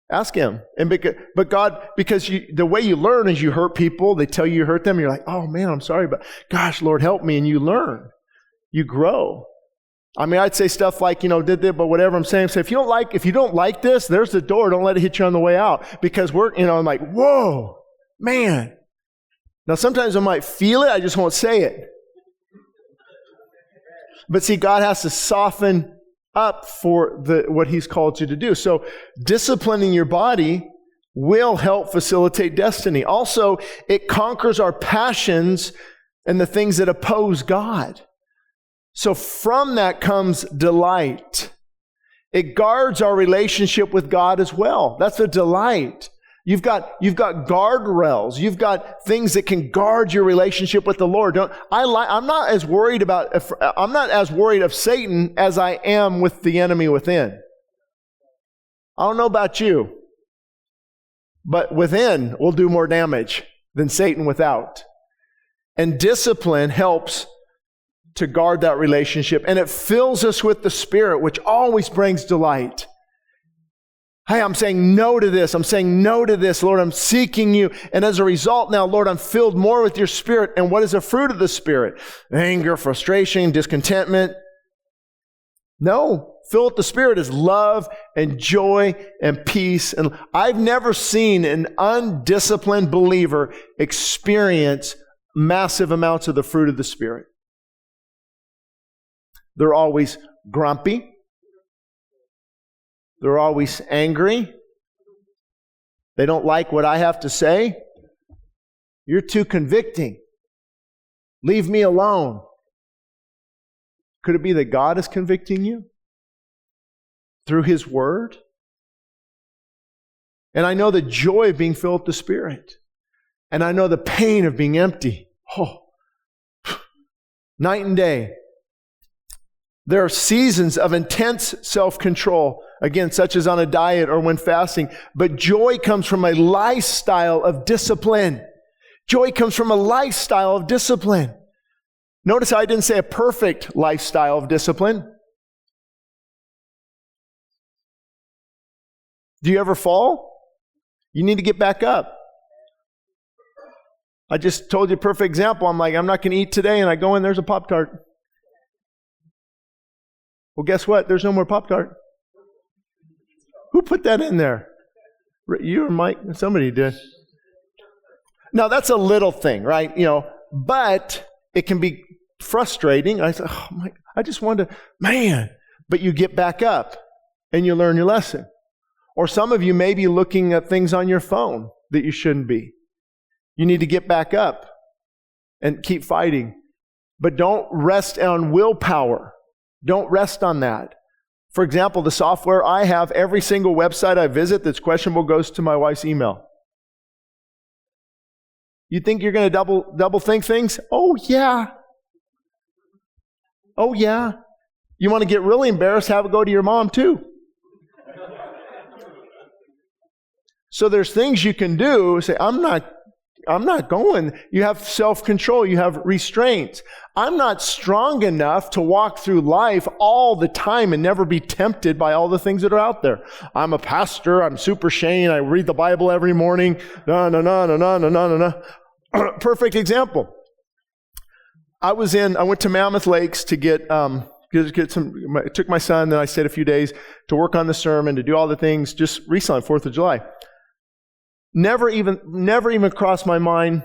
And because the way you learn is you hurt people. They tell you hurt them. You're like, oh man, I'm sorry, but gosh, Lord, help me. And you learn. You grow. I mean, I'd say stuff like, did this, but whatever I'm saying. Say, if you don't like this, there's the door. Don't let it hit you on the way out. Because I'm like, whoa, man. Now, sometimes I might feel it. I just won't say it. But see, God has to soften up for what He's called you to do. So disciplining your body will help facilitate destiny. Also, it conquers our passions and the things that oppose God. So from that comes delight. It guards our relationship with God as well. That's a delight. You've got guardrails. You've got things that can guard your relationship with the Lord. I'm not as worried of Satan as I am with the enemy within. I don't know about you, but within will do more damage than Satan without. And discipline helps to guard that relationship, and it fills us with the Spirit, which always brings delight. Hey, I'm saying no to this. I'm saying no to this. Lord, I'm seeking you. And as a result now, Lord, I'm filled more with your Spirit. And what is the fruit of the Spirit? Anger, frustration, discontentment. No, filled with the Spirit is love and joy and peace. And I've never seen an undisciplined believer experience massive amounts of the fruit of the Spirit. They're always grumpy. They're always angry. They don't like what I have to say. You're too convicting. Leave me alone. Could it be that God is convicting you through His Word? And I know the joy of being filled with the Spirit. And I know the pain of being empty. Oh, night and day. There are seasons of intense self-control, again, such as on a diet or when fasting. But joy comes from a lifestyle of discipline. Joy comes from a lifestyle of discipline. Notice how I didn't say a perfect lifestyle of discipline. Do you ever fall? You need to get back up. I just told you a perfect example. I'm like, I'm not going to eat today, and I go in, there's a Pop-Tart. Well, guess what? There's no more Pop-Tart. Who put that in there? You or Mike? Somebody did. Now, that's a little thing, right? But it can be frustrating. I said, oh my, I just wanted to, man. But you get back up and you learn your lesson. Or some of you may be looking at things on your phone that you shouldn't be. You need to get back up and keep fighting. But don't rest on willpower. Don't rest on that. For example, the software I have, every single website I visit that's questionable goes to my wife's email. You think you're going to double think things? Oh, yeah. Oh, yeah. You want to get really embarrassed, have it go to your mom too. So there's things you can do. Say, I'm not I'm not going. You have self-control. You have restraints. I'm not strong enough to walk through life all the time and never be tempted by all the things that are out there. I'm a pastor. I'm Super Shane. I read the Bible every morning. No. Perfect example. I went to Mammoth Lakes to get some, I took my son, then I stayed a few days to work on the sermon, to do all the things just recently, 4th of July. Never even crossed my mind,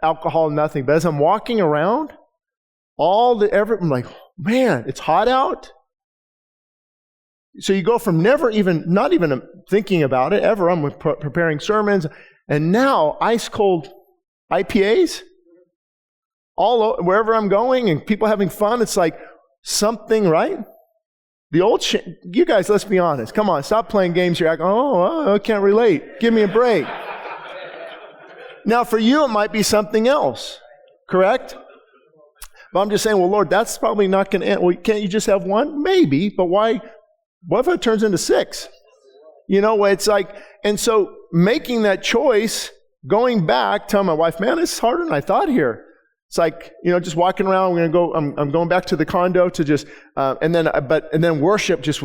alcohol, nothing. But as I'm walking around, I'm like, man, it's hot out. So you go from not even thinking about it ever. I'm preparing sermons, and now ice cold IPAs wherever I'm going, and people having fun. It's like something, right? You guys, let's be honest. Come on, stop playing games here. I can't relate. Give me a break. Now, for you, it might be something else, correct? But I'm just saying, well, Lord, that's probably not going to end. Well, can't you just have one? Maybe, but why? What if it turns into 6? It's like, and so making that choice, going back, telling my wife, man, it's harder than I thought here. It's like, just walking around. I'm going back to the condo to just, and then worship just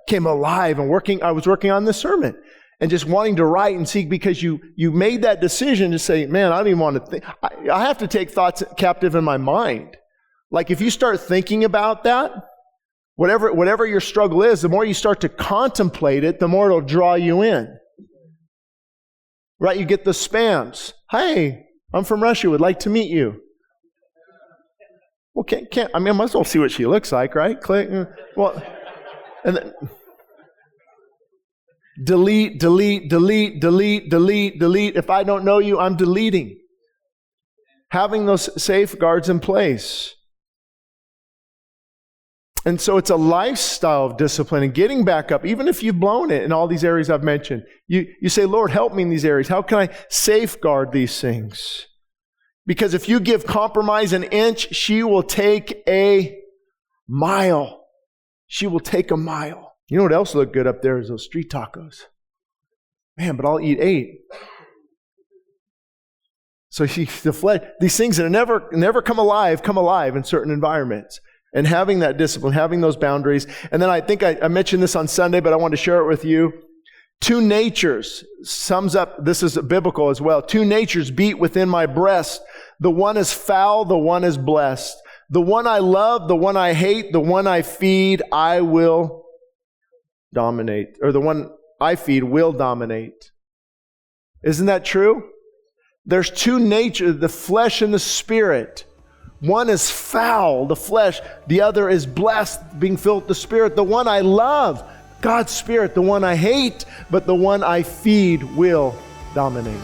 came alive and I was working on this sermon and just wanting to write and seek, because you made that decision to say, man, I don't even want to think. I have to take thoughts captive in my mind. Like if you start thinking about that, whatever your struggle is, the more you start to contemplate it, the more it'll draw you in. Right? You get the spams. Hey, I'm from Russia, would like to meet you. Well, I might as well see what she looks like, right? Click. Well, and then delete. If I don't know you, I'm deleting. Having those safeguards in place. And so it's a lifestyle of discipline and getting back up, even if you've blown it in all these areas I've mentioned. You say, Lord, help me in these areas. How can I safeguard these things? Because if you give compromise an inch, she will take a mile. She will take a mile. You know what else looked good up there is those street tacos. Man, but I'll eat 8. So these things that never come alive in certain environments. And having that discipline, having those boundaries. And then I think I mentioned this on Sunday, but I want to share it with you. 2 natures sums up, this is biblical as well. 2 natures beat within my breast. The one is foul, the one is blessed. The one I love, the one I hate, the one I feed, I will dominate. Or the one I feed will dominate. Isn't that true? There's 2 natures, the flesh and the spirit. One is foul, the flesh. The other is blessed, being filled with the Spirit. The one I love, God's Spirit. The one I hate, but the one I feed will dominate.